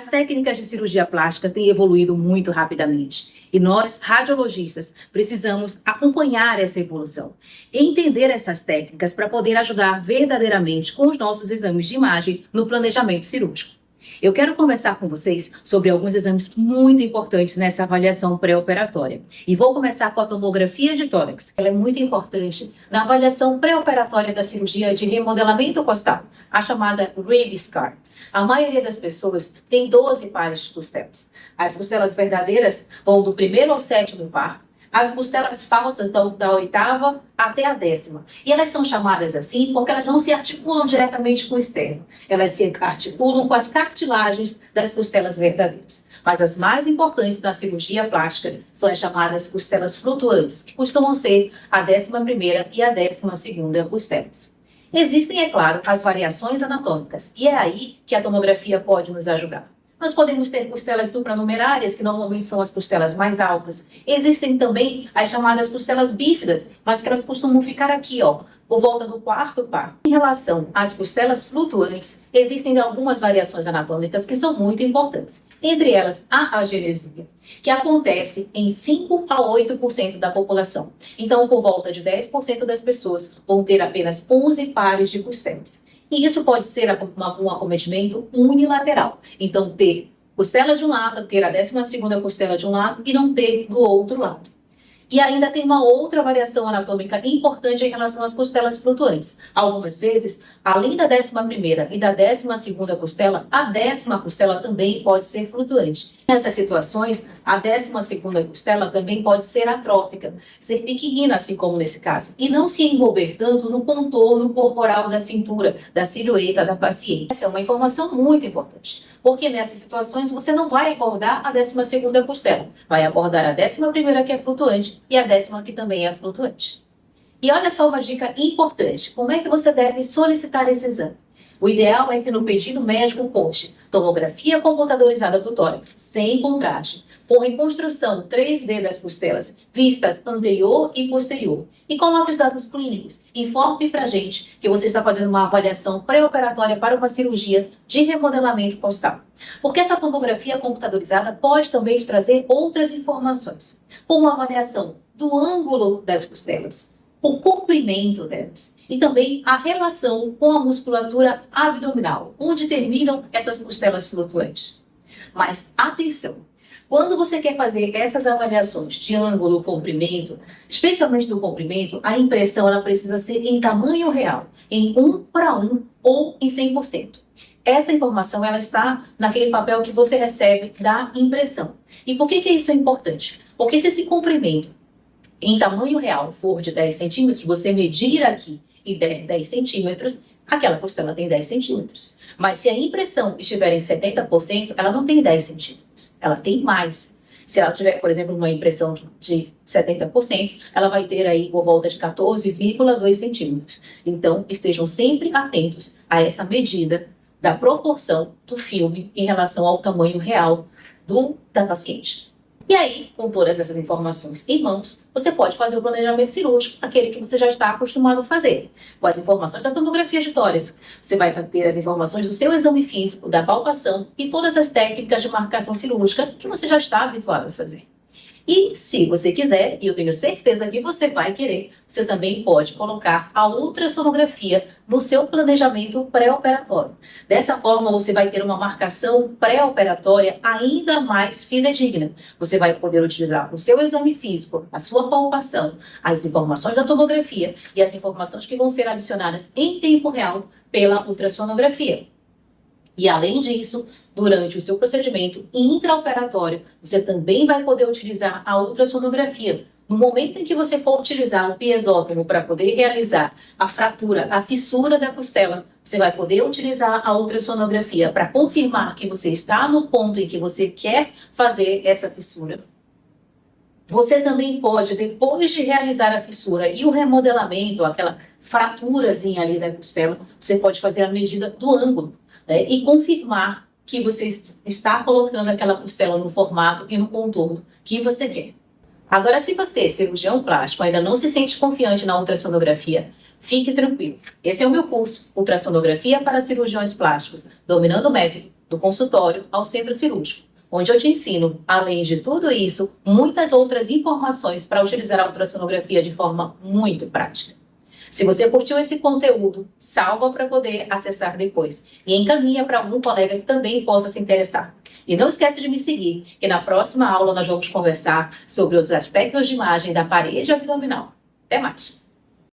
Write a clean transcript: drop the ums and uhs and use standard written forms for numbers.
As técnicas de cirurgia plástica têm evoluído muito rapidamente e nós, radiologistas, precisamos acompanhar essa evolução e entender essas técnicas para poder ajudar verdadeiramente com os nossos exames de imagem no planejamento cirúrgico. Eu quero conversar com vocês sobre alguns exames muito importantes nessa avaliação pré-operatória. E vou começar com a tomografia de tórax. Ela é muito importante na avaliação pré-operatória da cirurgia de remodelamento costal, a chamada rib scar. A maioria das pessoas tem 12 pares de costelas. As costelas verdadeiras vão do primeiro ao sétimo par. As costelas falsas da oitava até a 10ª. E elas são chamadas assim porque elas não se articulam diretamente com o externo. Elas se articulam com as cartilagens das costelas verdadeiras. Mas as mais importantes na cirurgia plástica são as chamadas costelas flutuantes, que costumam ser a 11ª e a 12ª costelas. Existem, é claro, as variações anatômicas, e é aí que a tomografia pode nos ajudar. Nós podemos ter costelas supranumerárias, que normalmente são as costelas mais altas. Existem também as chamadas costelas bífidas, mas que elas costumam ficar aqui, por volta do quarto par. Em relação às costelas flutuantes, existem algumas variações anatômicas que são muito importantes. Entre elas, a agenesia, que acontece em 5 a 8% da população. Então, por volta de 10% das pessoas vão ter apenas 11 pares de costelas. E isso pode ser um acometimento unilateral. Então, ter costela de um lado, ter a 12ª costela de um lado e não ter do outro lado. E ainda tem uma outra variação anatômica importante em relação às costelas flutuantes. Algumas vezes, além da 11ª e da 12ª costela, a 10ª costela também pode ser flutuante. Nessas situações, a 12ª costela também pode ser atrófica, ser pequenina, assim como nesse caso, e não se envolver tanto no contorno corporal da cintura, da silhueta da paciente. Essa é uma informação muito importante, porque nessas situações você não vai abordar a 12ª costela, vai abordar a 11ª, que é flutuante, e a 10ª, que também é flutuante. E olha só uma dica importante: como é que você deve solicitar esse exame? O ideal é que no pedido médico conste tomografia computadorizada do tórax, sem contraste, com reconstrução 3D das costelas, vistas anterior e posterior. E coloque os dados clínicos. Informe para a gente que você está fazendo uma avaliação pré-operatória para uma cirurgia de remodelamento costal. Porque essa tomografia computadorizada pode também te trazer outras informações, como a avaliação do ângulo das costelas, o comprimento delas e também a relação com a musculatura abdominal, onde terminam essas costelas flutuantes. Mas atenção! Quando você quer fazer essas avaliações de ângulo, comprimento, especialmente do comprimento, a impressão ela precisa ser em tamanho real, em 1:1 ou em 100%. Essa informação ela está naquele papel que você recebe da impressão. E por que isso é importante? Porque se esse comprimento em tamanho real for de 10 centímetros, você medir aqui e der 10 centímetros, aquela costela tem 10 centímetros. Mas se a impressão estiver em 70%, ela não tem 10 centímetros, ela tem mais. Se ela tiver, por exemplo, uma impressão de 70%, ela vai ter aí por volta de 14,2 centímetros. Então, estejam sempre atentos a essa medida da proporção do filme em relação ao tamanho real da paciente. E aí, com todas essas informações em mãos, você pode fazer o planejamento cirúrgico, aquele que você já está acostumado a fazer. Com as informações da tomografia de tórax, você vai ter as informações do seu exame físico, da palpação e todas as técnicas de marcação cirúrgica que você já está habituado a fazer. E se você quiser, e eu tenho certeza que você vai querer, você também pode colocar a ultrassonografia no seu planejamento pré-operatório. Dessa forma, você vai ter uma marcação pré-operatória ainda mais fidedigna. Você vai poder utilizar o seu exame físico, a sua palpação, as informações da tomografia e as informações que vão ser adicionadas em tempo real pela ultrassonografia. E além disso, durante o seu procedimento intraoperatório, você também vai poder utilizar a ultrassonografia. No momento em que você for utilizar o piezótomo para poder realizar a fratura, a fissura da costela, você vai poder utilizar a ultrassonografia para confirmar que você está no ponto em que você quer fazer essa fissura. Você também pode, depois de realizar a fissura e o remodelamento, aquela fraturazinha ali da costela, você pode fazer a medida do ângulo, né, e confirmar que você está colocando aquela costela no formato e no contorno que você quer. Agora, se você, cirurgião plástico, ainda não se sente confiante na ultrassonografia, fique tranquilo. Esse é o meu curso, Ultrassonografia para Cirurgiões Plásticos, Dominando o Método do consultório ao centro cirúrgico, onde eu te ensino, além de tudo isso, muitas outras informações para utilizar a ultrassonografia de forma muito prática. Se você curtiu esse conteúdo, salva para poder acessar depois e encaminha para algum colega que também possa se interessar. E não esquece de me seguir, que na próxima aula nós vamos conversar sobre os aspectos de imagem da parede abdominal. Até mais!